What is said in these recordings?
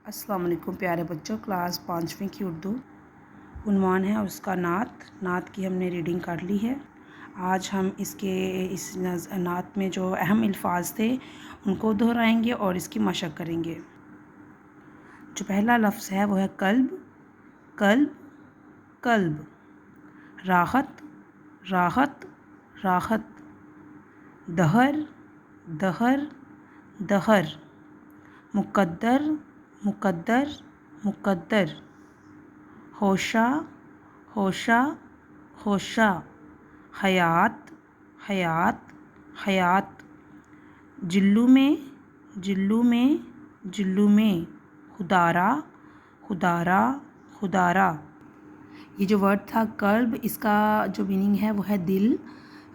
अस्सलाम वालेकुम प्यारे बच्चों, क्लास 5वीं की उर्दू। उन्वान है उसका नात की हमने रीडिंग कर ली है। आज हम इस नात में जो अहम अल्फाज थे उनको दोहराएंगे और इसकी मशक करेंगे। जो पहला लफ्ज़ है वो है कल्ब, कल्ब, कल्ब। राहत, राहत, राहत। दहर, दहर, दहर। मुक़द्दर, मुक़द्दर, मुक़द्दर। होशा, होशा, होशा। हयात, हयात, हयात। जिल्लू में, जिल्लू में, जिल्लू में। खुदारा, खुदारा, खुदारा। ये जो वर्ड था कल्ब, इसका जो मीनिंग है वो है दिल।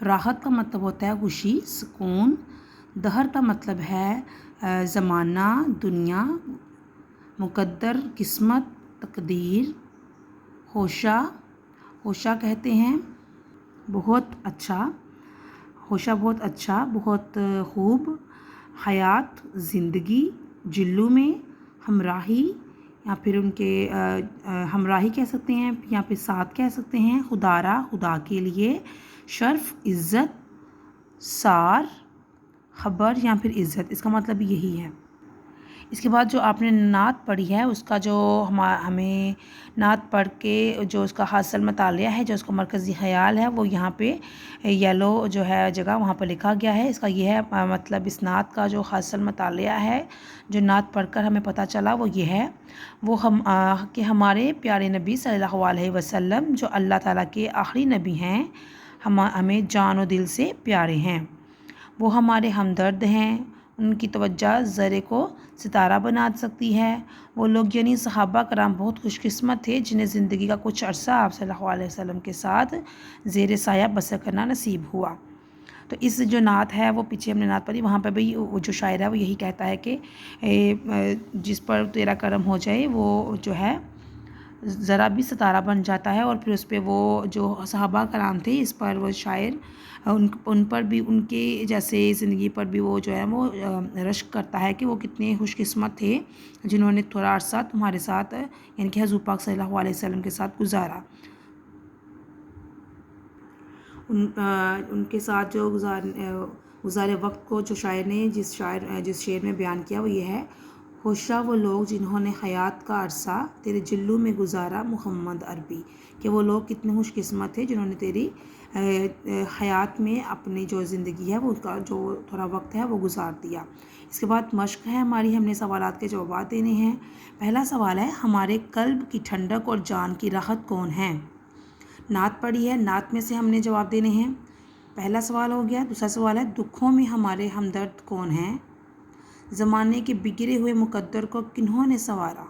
राहत का मतलब होता है खुशी, सुकून। दहर का मतलब है ज़माना, दुनिया। मुक़द्दर किस्मत, तकदीर। होशा, होशा कहते हैं बहुत अच्छा, होशा बहुत अच्छा, बहुत खूब। हयात ज़िंदगी। जिल्लू में हमराही या फिर उनके हमराही कह सकते हैं या फिर साथ कह सकते हैं। खुदारा खुदा के लिए। शर्फ़ इज़्ज़त। सार ख़बर या फिर इज़्ज़त, इसका मतलब यही है। इसके बाद जो आपने नात पढ़ी है उसका जो हमें नात पढ़ के जो उसका हासिल मतालिया है, जो उसका मरकज़ी ख़याल है, वो यहाँ पे येलो जो है जगह वहाँ पर लिखा गया है। इसका ये है मतलब इस नात का जो हासिल मतालिया है, जो नात पढ़कर हमें पता चला वो ये है वो कि हमारे प्यारे नबी सल्लल्लाहु अलैहि वसल्लम जो अल्लाह ताला के आखिरी नबी हैं, हमें जान और दिल से प्यारे हैं। वो हमारे हमदर्द हैं। उनकी तवज्जो ज़रे को सितारा बना सकती है। वो लोग यानी सहाबा कराम बहुत खुशकिस्मत थे जिन्हें ज़िंदगी का कुछ अरसा आप सल्लल्लाहु अलैहि वसल्लम के साथ ज़ेर साया बसर करना नसीब हुआ। तो इस जो नात है वो पीछे हमने नात पढ़ी, वहाँ पर भी वो जो शायर है वो यही कहता है कि जिस पर तेरा करम हो जाए वो जो है ज़रा भी सितारा बन जाता है। और फिर उस पर वो जो सहाबा कराम थे इस पर वो शायर उन पर भी उनके जैसे ज़िंदगी पर भी वो जो है वो रश्क करता है कि वो कितने खुशकिस्मत थे जिन्होंने थोड़ा अरसा तुम्हारे साथ यानी कि हुज़ूर पाक सल्लल्लाहु अलैहि वसल्लम के साथ गुजारा। उनके साथ जो गुजारे वक्त को जो शायर ने जिस शेर में बयान किया वो ये है। होशा वो लोग जिन्होंने हयात का अरसा तेरे जिल्लू में गुजारा मोहम्मद अरबी, कि वो लोग कितने खुशकिस्मत थे जिन्होंने तेरी हयात में अपनी जो ज़िंदगी है वो उसका जो थोड़ा वक्त है वो गुजार दिया। इसके बाद मश्क है हमारी, हमने सवालात के जवाब देने हैं। पहला सवाल है हमारे कल्ब की ठंडक और जान की राहत कौन है। नात पढ़ी है, नात में से हमने जवाब देने हैं। पहला सवाल हो गया। दूसरा सवाल है दुखों में हमारे हमदर्द कौन हैं। ज़माने के बिगड़े हुए मुक़द्दर को किन्होंने संवारा।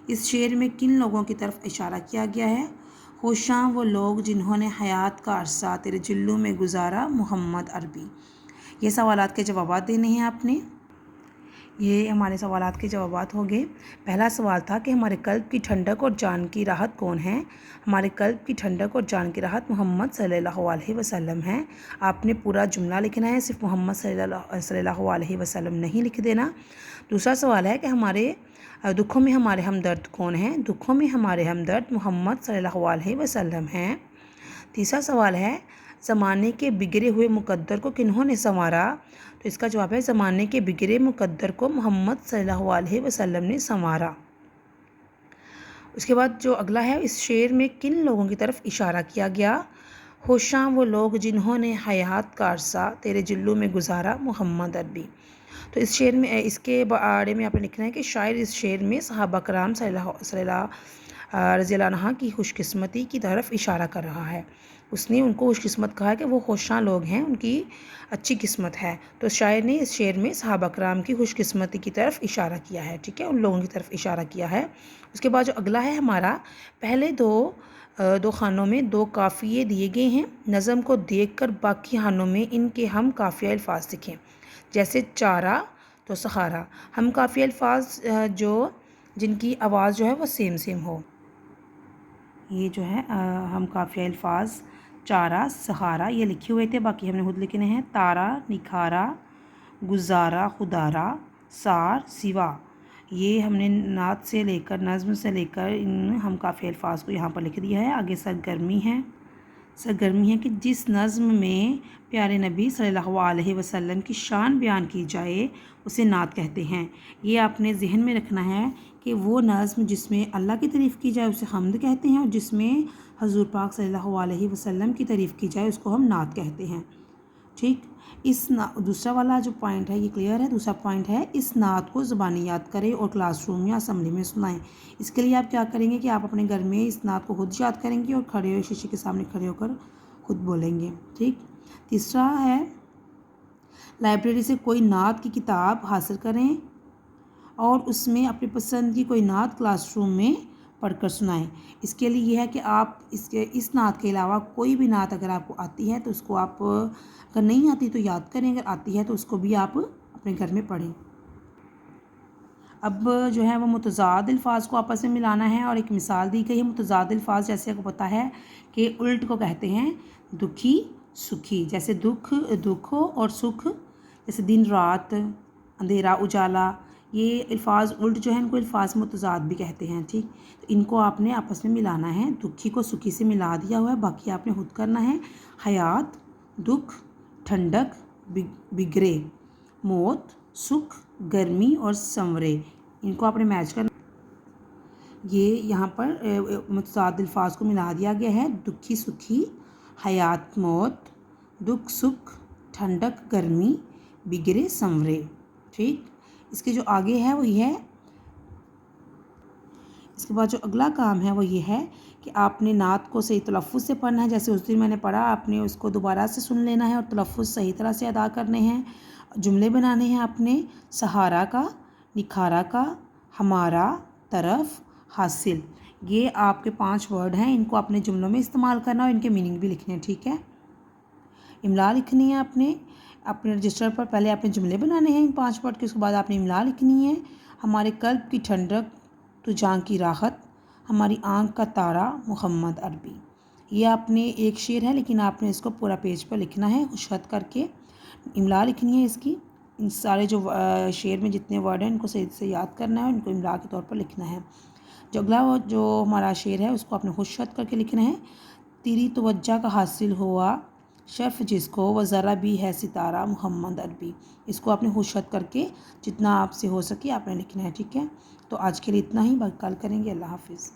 इस शेर में किन लोगों की तरफ इशारा किया गया है। होशां वो लोग जिन्होंने हयात का अरसा तेरे जिल्लू में गुजारा मोहम्मद अरबी। ये सवालात के जवाब देने हैं आपने। ये हमारे सवालात के जवाब हो गए। पहला सवाल था कि हमारे कल्ब की ठंडक और जान की राहत कौन है। हमारे कल्ब की ठंडक और जान की राहत मोहम्मद सल्लल्लाहु अलैहि वसल्लम है। आपने पूरा जुमला लिखना है, सिर्फ मोहम्मद सल्लल्लाहु अलैहि वसल्लम नहीं लिख देना। दूसरा सवाल है कि हमारे दुखों में हमारे हमदर्द कौन हैं। दुखों में हमारे हमदर्द मोहम्मद सल्लल्लाहु अलैहि वसल्लम हैं। तीसरा सवाल है ज़माने के बिगड़े हुए मुक़द्दर को किन्होंने संवारा। तो इसका जवाब है ज़माने के बिगड़े मुक़द्दर को मोहम्मद सल्लल्लाहु अलैहि वसल्लम ने संवारा। उसके बाद जो अगला है इस शेर में किन लोगों की तरफ इशारा किया गया। होशां वो लोग जिन्होंने हयात का अरसा तेरे जिल्लू में गुजारा मोहम्मद अरबी। तो इस शेर में इसके बारे में आपने लिखना है कि शायर इस शेर में सहाबा कराम रज़ियल्लाहु अन्हा की खुशकिस्मती की तरफ इशारा कर रहा है। उसने उनको खुशकिस्मत कहा है कि वो होशां लोग हैं, उनकी अच्छी किस्मत है। तो शायर ने इस शेर में सहाबा कराम की खुशकिस्मती की तरफ इशारा किया है, ठीक है, उन लोगों की तरफ इशारा किया है। उसके बाद जो अगला है हमारा, पहले दो खानों में दो काफ़िए दिए गए हैं। नज़म को देखकर बाकी खानों में इनके हम काफ़िया अल्फाज सीखें। जैसे चारा तो सहारा, हम काफ़िया अल्फाज जो जिनकी आवाज़ जो है वो सेम सेम हो। ये जो है हम काफ़िया अल्फाज चारा सहारा ये लिखे हुए थे, बाकी हमने खुद लिखने हैं। तारा निखारा, गुजारा खुदारा, सार सिवा, یہ ہم نے نعت سے لے کر نظم سے لے کر ان ہم کافی الفاظ کو یہاں پر لکھ دیا ہے۔ آگے سرگرمی ہے کہ جس نظم میں پیارے نبی صلی اللہ علیہ وسلم کی شان بیان کی جائے اسے نعت کہتے ہیں۔ یہ آپ نے ذہن میں رکھنا ہے کہ وہ نظم جس میں اللہ کی تعریف کی جائے اسے حمد کہتے ہیں، اور جس میں حضور پاک صلی اللہ علیہ وسلم کی تعریف کی جائے اس کو ہم نعت کہتے ہیں۔ ٹھیک، دوسرا والا جو پوائنٹ ہے یہ کلیئر ہے۔ دوسرا پوائنٹ ہے اس نعت کو زبانی یاد کریں اور کلاس روم یا اسمبلی میں سنائیں۔ اس کے لیے آپ کیا کریں گے کہ آپ اپنے گھر میں اس نعت کو خود یاد کریں گے اور کھڑے ہوئے شیشے کے سامنے کھڑے ہو کر خود بولیں گے۔ ٹھیک، تیسرا ہے لائبریری سے کوئی نعت کی کتاب حاصل کریں اور اس میں اپنی پسند کی کوئی نعت کلاس روم میں پڑھ کر سنائیں۔ اس کے لیے یہ ہے کہ آپ اس نعت کے علاوہ کوئی بھی نعت اگر آپ کو آتی ہے تو اس کو آپ اگر نہیں آتی تو یاد کریں، اگر آتی ہے تو اس کو بھی آپ اپنے گھر میں پڑھیں۔ اب جو ہے وہ متضاد الفاظ کو آپس میں ملانا ہے، اور ایک مثال دی گئی ہے۔ متضاد الفاظ جیسے آپ کو پتہ ہے کہ الٹ کو کہتے ہیں دکھی سکھی، جیسے دکھ ہو اور سکھ، جیسے دن رات، اندھیرا اجالا، یہ الفاظ الٹ جو ہیں ان کو الفاظ متضاد بھی کہتے ہیں۔ ٹھیک، تو ان کو آپ نے آپس میں ملانا ہے۔ دکھی کو سکھی سے ملا دیا ہوا ہے، باقی آپ نے خود کرنا ہے۔ حیات، دکھ، ٹھنڈک، بگڑے، موت، سکھ، گرمی اور سنورے، ان کو آپ نے میچ کرنا۔ یہ یہاں پر متضاد الفاظ کو ملا دیا گیا ہے۔ دکھی سکھی، حیات موت، دکھ سکھ، ٹھنڈک گرمی، بگڑے سنورے۔ ٹھیک، اس کے جو آگے ہے وہ یہ ہے، اس کے بعد جو اگلا کام ہے وہ یہ ہے کہ آپ نے نعت کو صحیح تلفظ سے پڑھنا ہے۔ جیسے اس دن میں نے پڑھا، آپ نے اس کو دوبارہ سے سن لینا ہے اور تلفظ صحیح طرح سے ادا کرنے ہیں۔ جملے بنانے ہیں آپ نے، سہارا کا، نکھارا کا، ہمارا، طرف، حاصل، یہ آپ کے 5 ورڈ ہیں، ان کو اپنے جملوں میں استعمال کرنا اور ان کے میننگ بھی لکھنے ہیں۔ ٹھیک ہے، املا لکھنی ہے آپ نے اپنے رجسٹر پر۔ پہلے آپ نے جملے بنانے ہیں ان 5 ورڈ کے، اس کے بعد آپ نے املا لکھنی ہے۔ ہمارے قلب کی ٹھنڈک تو جان کی راحت، ہماری آنکھ کا تارا، محمد عربی۔ یہ آپ نے ایک شعر ہے لیکن آپ نے اس کو پورا پیج پر لکھنا ہے خوش خط کر کے۔ املا لکھنی ہے اس کی، ان سارے جو شعر میں جتنے ورڈ ہیں ان کو صحیح سے یاد کرنا ہے اور ان کو املا کے طور پر لکھنا ہے۔ جو اگلا جو ہمارا شعر ہے اس کو آپ نے خوش خط کر کے لکھنا ہے۔ تیری توجہ کا حاصل ہوا شرف جس کو، وہ ذرا بھی ہے ستارہ، محمد عربی۔ اس کو آپ نے خوش خط کر کے جتنا آپ سے ہو سکے آپ نے لکھنا ہے۔ ٹھیک ہے، تو آج کے لیے اتنا ہی، باقی کل کریں گے۔ اللہ حافظ۔